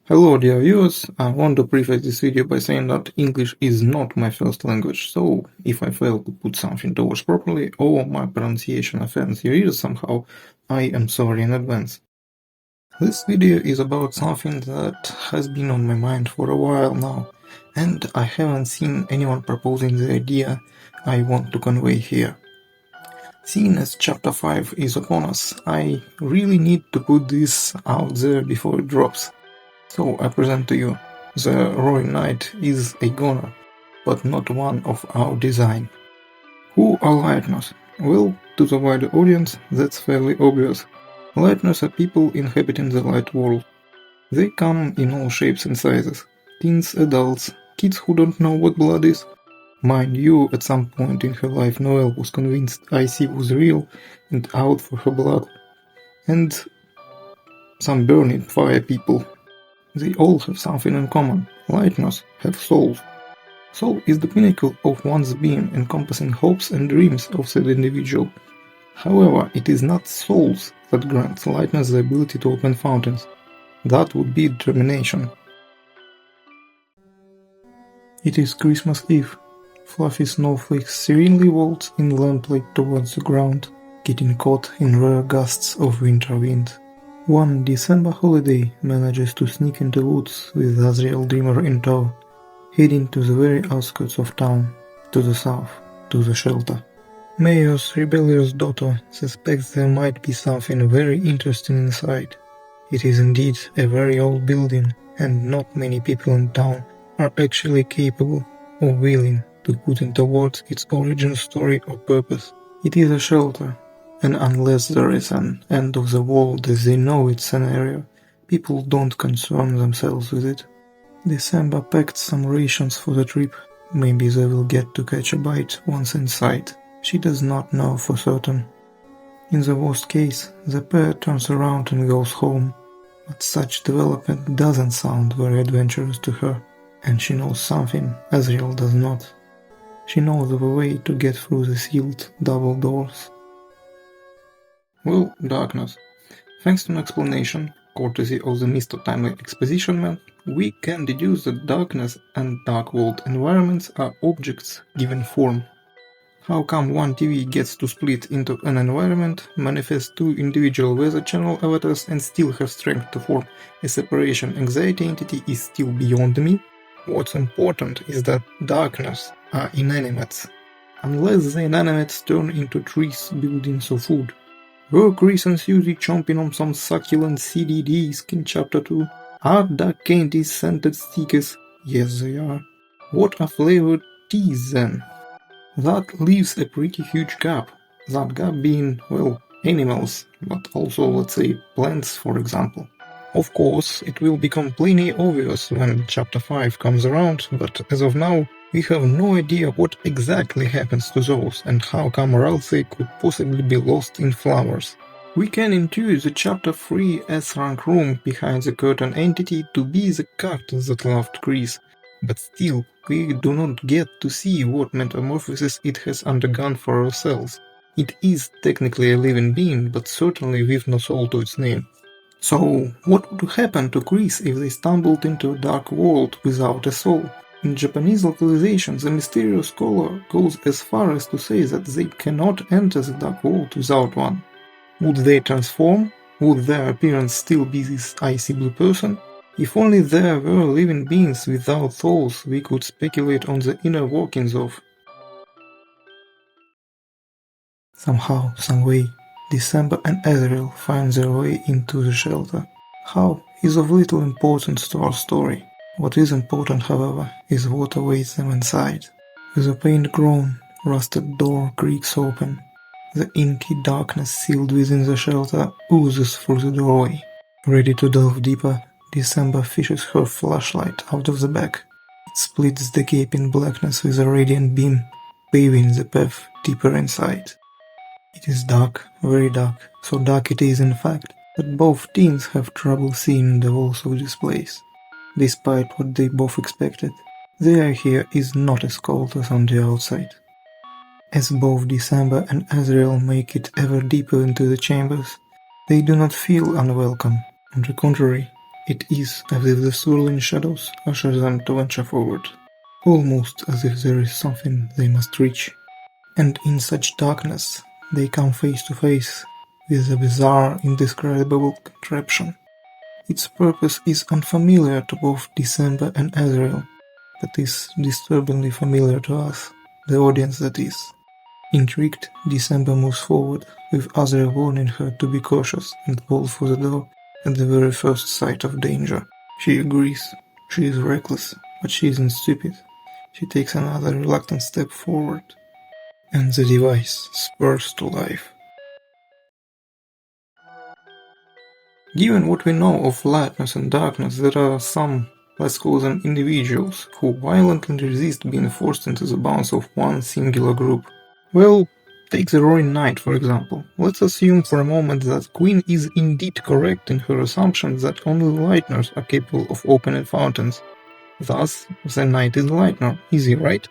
Hello dear viewers, I want to preface this video by saying that English is not my first language, so if I fail to put something to words properly or my pronunciation offends your ears somehow, I am sorry in advance. This video is about something that has been on my mind for a while now, and I haven't seen anyone proposing the idea I want to convey here. Seeing as chapter 5 is upon us, I really need to put this out there before it drops. So I present to you, the Roaring Knight is a goner, but not one of our design. Who are Lighteners? Well, to the wider audience, that's fairly obvious. Lighteners are people inhabiting the light world. They come in all shapes and sizes. Teens, adults, kids who don't know what blood is. Mind you, at some point in her life Noelle was convinced Icy was real and out for her blood. And some burning fire people. They all have something in common. Lighteners have souls. Soul is the pinnacle of one's being, encompassing hopes and dreams of said individual. However, it is not souls that grants Lighteners the ability to open fountains. That would be determination. It is Christmas Eve. Fluffy snowflakes serenely waltz in lamplight towards the ground, getting caught in rare gusts of winter wind. One December holiday manages to sneak into woods with Azrael Dreamer in tow, heading to the very outskirts of town, to the south, to the shelter. Mayor's rebellious daughter suspects there might be something very interesting inside. It is indeed a very old building, and not many people in town are actually capable or willing to put into words its origin story or purpose. It is a shelter, and unless there is an end of the world as they know it scenario, people don't concern themselves with it. December packed some rations for the trip. Maybe they will get to catch a bite once inside. She does not know for certain. In the worst case, the pair turns around and goes home. But such development doesn't sound very adventurous to her, and she knows something Azrael does not. She knows of a way to get through the sealed double doors. Well, darkness. Thanks to an explanation, courtesy of the Mr. Timely Exposition Man, we can deduce that darkness and dark world environments are objects given form. How come one TV gets to split into an environment, manifest two individual weather channel avatars and still have strength to form a separation anxiety entity is still beyond me? What's important is that darkness are inanimates, unless the inanimates turn into trees, buildings or food. Were Chris and Susie chomping on some succulent CD disc in chapter 2? Are dark candies scented stickers? Yes they are. What are flavored teas then? That leaves a pretty huge gap. That gap being, well, animals, but also let's say plants for example. Of course, it will become plainly obvious when chapter 5 comes around, but as of now, we have no idea what exactly happens to those and how come Ralphie could possibly be lost in flowers. We can intuit the chapter 3 S-rank room behind the curtain entity to be the cactus that loved Chris, but still, we do not get to see what metamorphosis it has undergone for ourselves. It is technically a living being, but certainly with no soul to its name. So, what would happen to Chris if they stumbled into a dark world without a soul? In Japanese localization, the mysterious scholar goes as far as to say that they cannot enter the dark world without one. Would they transform? Would their appearance still be this icy blue person? If only there were living beings without souls, we could speculate on the inner workings of. Somehow, someway, December and Azrael find their way into the shelter. How is of little importance to our story. What is important, however, is what awaits them inside. With a faint groan, rusted door creaks open. The inky darkness sealed within the shelter oozes through the doorway. Ready to delve deeper, December fishes her flashlight out of the bag. It splits the gaping blackness with a radiant beam, paving the path deeper inside. It is dark, very dark, so dark it is in fact, that both teens have trouble seeing the walls of this place. Despite what they both expected, the air here is not as cold as on the outside. As both December and Azrael make it ever deeper into the chambers, they do not feel unwelcome. On the contrary, It is as if the swirling shadows usher them to venture forward, almost as if there is something they must reach. And in such darkness, they come face to face with a bizarre, indescribable contraption. Its purpose is unfamiliar to both December and Azrael, but is disturbingly familiar to us, the audience that is. Intrigued, December moves forward, with Azrael warning her to be cautious and calls for the door at the very first sight of danger. She agrees. She is reckless, but she isn't stupid. She takes another reluctant step forward, and the device spurs to life. Given what we know of lightness and darkness, there are some, let's call them individuals, who violently resist being forced into the bounds of one singular group. Well, take the Roaring Knight, for example. Let's assume for a moment that Queen is indeed correct in her assumption that only Lightners are capable of opening fountains. Thus, the Knight is Lightner. Easy, right?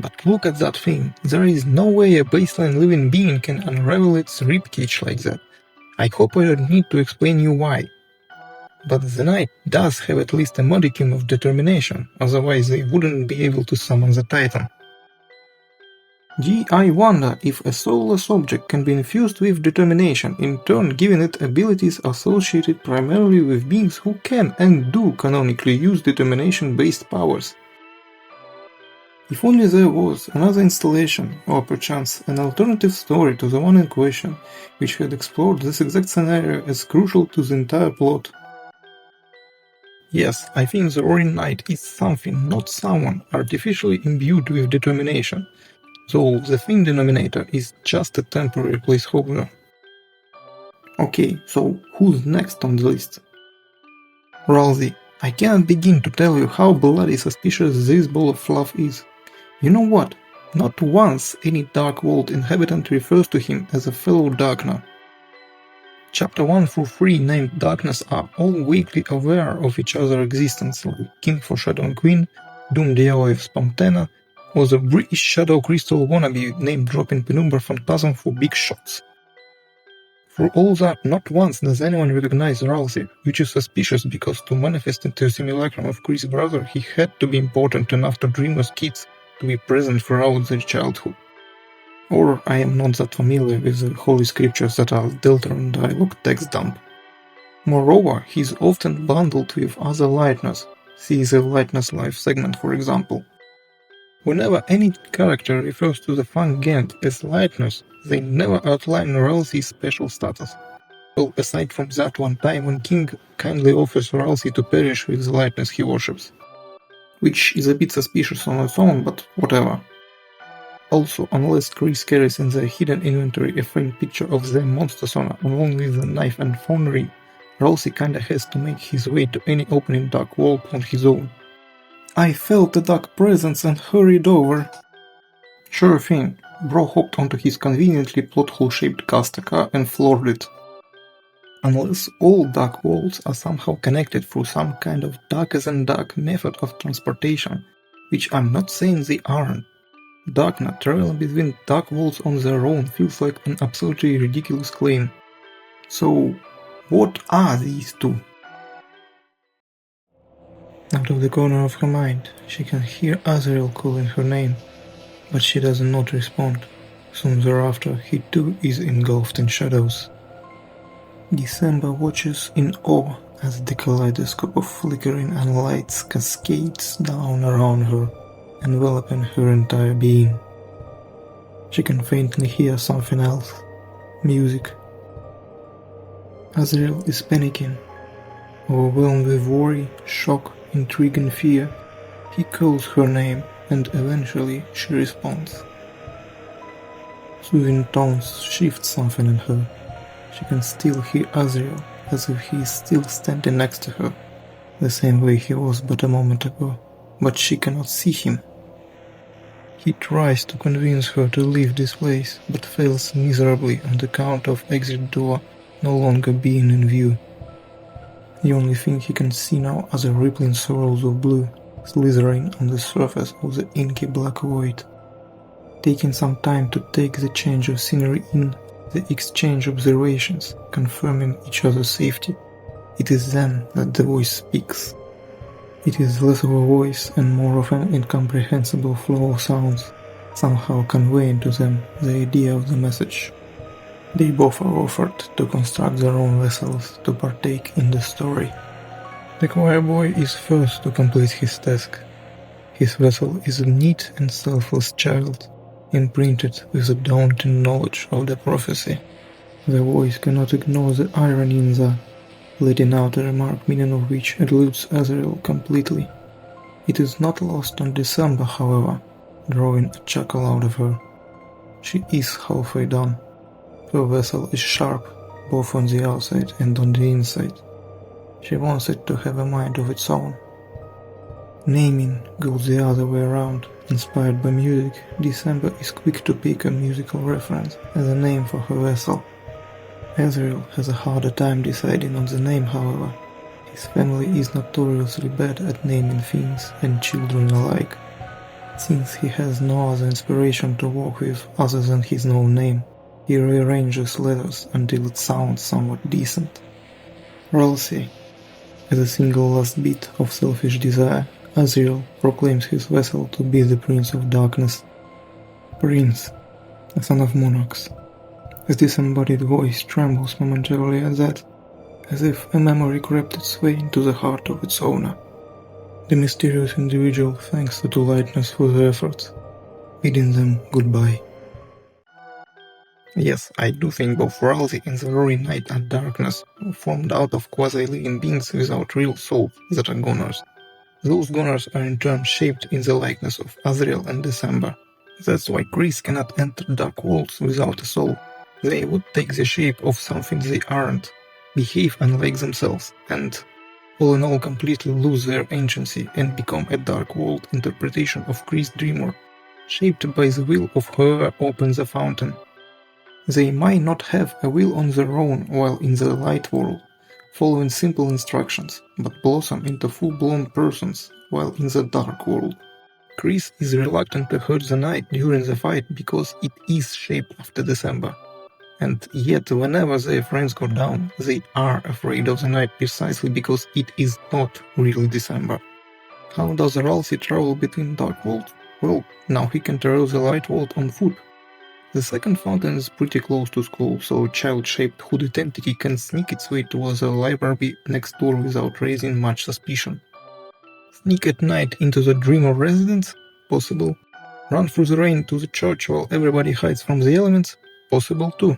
But look at that thing. There is no way a baseline living being can unravel its ribcage like that. I hope I don't need to explain you why. But the Knight does have at least a modicum of determination, otherwise they wouldn't be able to summon the Titan. Gee, I wonder if a soulless object can be infused with determination, in turn giving it abilities associated primarily with beings who can and do canonically use determination-based powers. If only there was another installation, or perchance an alternative story to the one in question, which had explored this exact scenario as crucial to the entire plot. Yes, I think the Roaring Knight is something, not someone, artificially imbued with determination, though the thing denominator is just a temporary placeholder. Okay, so who's next on the list? Ralsei. I cannot begin to tell you how bloody suspicious this ball of fluff is. You know what? Not once any Dark World inhabitant refers to him as a fellow Darkner. Chapter 1 through 3 named Darkness are all vaguely aware of each other's existence, like King Foreshadowing Queen, Doom Diao of Spamtena, or the British Shadow Crystal wannabe name-dropping Penumbra Phantasm for big shots. For all that, not once does anyone recognize Ralsei, which is suspicious because to manifest into a simulacrum of Chris' brother he had to be important enough to dream as kids, to be present throughout their childhood. Or I am not that familiar with the holy scriptures that are Deltaron dialogue text dump. Moreover, he is often bundled with other Lightners, see the Lightness Life segment for example. Whenever any character refers to the Fang Gang as Lightners, they never outline Ralsei's special status. Well, aside from that one time when King kindly offers Ralsei to perish with the lightness he worships. Which is a bit suspicious on its own, but whatever. Also, unless Chris carries in their hidden inventory a framed picture of the monster sauna on only the knife and phone ring, Ralsei kinda has to make his way to any opening Dark World on his own. I felt a dark presence and hurried over. Sure thing, bro hopped onto his conveniently plot hole-shaped caster car and floored it. Unless all Dark Worlds are somehow connected through some kind of darker-than-dark method of transportation, which I'm not saying they aren't. Darkner traveling between Dark Worlds on their own feels like an absolutely ridiculous claim. So, what are these two? Out of the corner of her mind, she can hear Azrael calling her name, but she does not respond. Soon thereafter, he too is engulfed in shadows. December watches in awe as the kaleidoscope of flickering and lights cascades down around her, enveloping her entire being. She can faintly hear something else. Music. Azrael is panicking. Overwhelmed with worry, shock, intrigue and fear, he calls her name and eventually she responds. Soothing tones shift something in her. She can still hear Azrael, as if he is still standing next to her, the same way he was but a moment ago, but she cannot see him. He tries to convince her to leave this place, but fails miserably on account of exit door no longer being in view. The only thing he can see now are the rippling swirls of blue, slithering on the surface of the inky black void. Taking some time to take the change of scenery in, they exchange observations, confirming each other's safety, It is then that the voice speaks. It is less of a voice and more of an incomprehensible flow of sounds, somehow conveying to them the idea of the message. They both are offered to construct their own vessels to partake in the story. The choir boy is first to complete his task. His vessel is a neat and selfless child, imprinted with a daunting knowledge of the prophecy. The voice cannot ignore the irony in the letting out a remark meaning of which eludes Azrael completely. It is not lost on December, however, drawing a chuckle out of her. She is halfway done. Her vessel is sharp, both on the outside and on the inside. She wants it to have a mind of its own. Naming goes the other way around. Inspired by music, December is quick to pick a musical reference as a name for her vessel. Azrael has a harder time deciding on the name, however. His family is notoriously bad at naming things and children alike. Since he has no other inspiration to work with other than his own name, he rearranges letters until it sounds somewhat decent. Ralsei. As a single last bit of selfish desire, Azrael proclaims his vessel to be the Prince of Darkness. Prince, a son of monarchs. His disembodied voice trembles momentarily at that, as if a memory crept its way into the heart of its owner. The mysterious individual thanks the two lightness for their efforts, bidding them goodbye. Yes, I do think both Ralsei and the Roaring Night are darkness, formed out of quasi-living beings without real souls that are goners. Those goners are in turn shaped in the likeness of Azrael and December. That's why Chris cannot enter dark worlds without a soul. They would take the shape of something they aren't, behave unlike themselves, and, all in all, completely lose their agency and become a dark world interpretation of Chris' dreamer, shaped by the will of whoever opens the fountain. They might not have a will on their own while in the light world, following simple instructions, but blossom into full-blown persons while in the dark world. Chris is reluctant to hurt the night during the fight because it is shaped after December. And yet whenever their friends go down, they are afraid of the night precisely because it is not really December. How does Ralsei travel between dark worlds? Well, now he can traverse the light world on foot. The second fountain is pretty close to school, so a child-shaped hooded entity can sneak its way towards the library next door without raising much suspicion. Sneak at night into the dreamer residence? Possible. Run through the rain to the church while everybody hides from the elements? Possible too.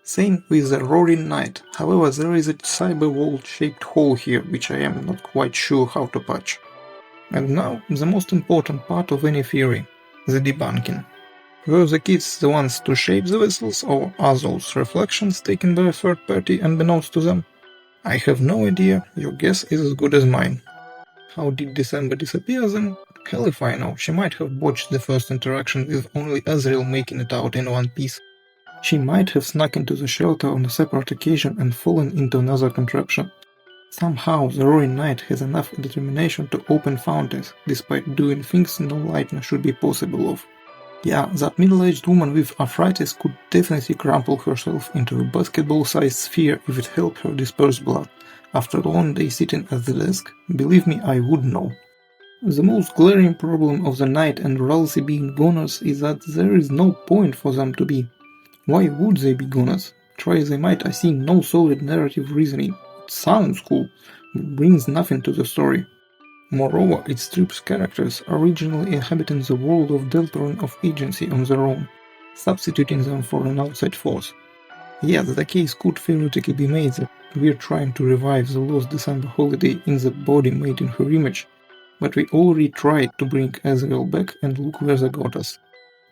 Same with the Roaring Night, however there is a cyber world-shaped hole here which I am not quite sure how to patch. And now, the most important part of any theory, the debunking. Were the kids the ones to shape the vessels, or are those reflections taken by a third party unbeknownst to them? I have no idea, your guess is as good as mine. How did December disappear then? Hell if I know, she might have botched the first interaction with only Azrael making it out in one piece. She might have snuck into the shelter on a separate occasion and fallen into another contraption. Somehow the Roaring Night has enough determination to open fountains, despite doing things no lightner should be possible of. Yeah, that middle-aged woman with arthritis could definitely crumple herself into a basketball-sized sphere if it helped her disperse blood. After a long day sitting at the desk, believe me, I would know. The most glaring problem of the night and Ralsei being goners is that there is no point for them to be. Why would they be goners? Try as they might, I see no solid narrative reasoning. It sounds cool, but brings nothing to the story. Moreover, it strips characters originally inhabiting the world of Deltarune of agency on their own, substituting them for an outside force. Yes, the case could theoretically be made that we're trying to revive the lost December holiday in the body made in her image, but we already tried to bring Azrael back and look where they got us.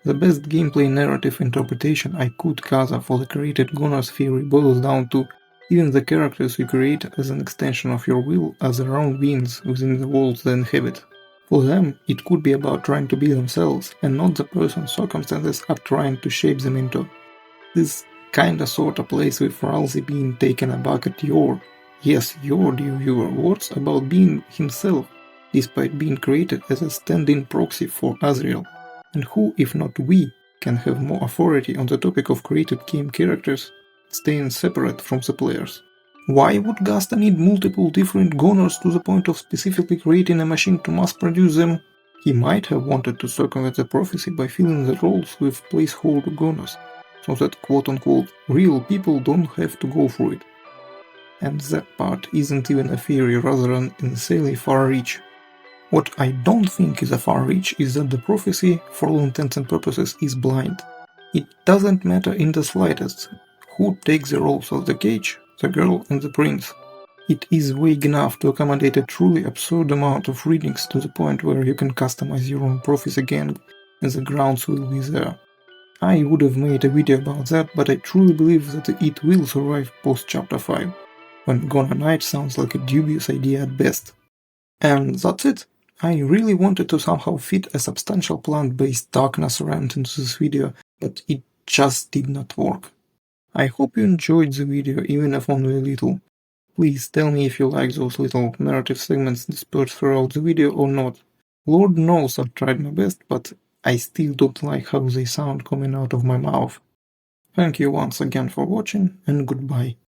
The best gameplay narrative interpretation I could gather for the created goners theory boils down to even the characters you create as an extension of your will are their own beings within the worlds they inhabit. For them, it could be about trying to be themselves, and not the person circumstances are trying to shape them into. This kinda sorta plays with Ralsei being taken aback at your dear viewer, words about being himself, despite being created as a stand-in proxy for Azrael. And who, if not we, can have more authority on the topic of created game characters staying separate from the players? Why would Gasta need multiple different goners to the point of specifically creating a machine to mass-produce them? He might have wanted to circumvent the prophecy by filling the roles with placeholder goners, so that quote-unquote real people don't have to go through it. And that part isn't even a theory, rather an insanely far reach. What I don't think is a far reach is that the prophecy, for all intents and purposes, is blind. It doesn't matter in the slightest who takes the roles of the cage, the girl and the prince. It is vague enough to accommodate a truly absurd amount of readings to the point where you can customize your own prophecy gang and the grounds will be there. I would have made a video about that, but I truly believe that it will survive post chapter 5, when Goner Knight sounds like a dubious idea at best. And that's it. I really wanted to somehow fit a substantial plant-based darkness rant into this video, but it just did not work. I hope you enjoyed the video, even if only a little. Please tell me if you like those little narrative segments dispersed throughout the video or not. Lord knows I've tried my best, but I still don't like how they sound coming out of my mouth. Thank you once again for watching, and goodbye.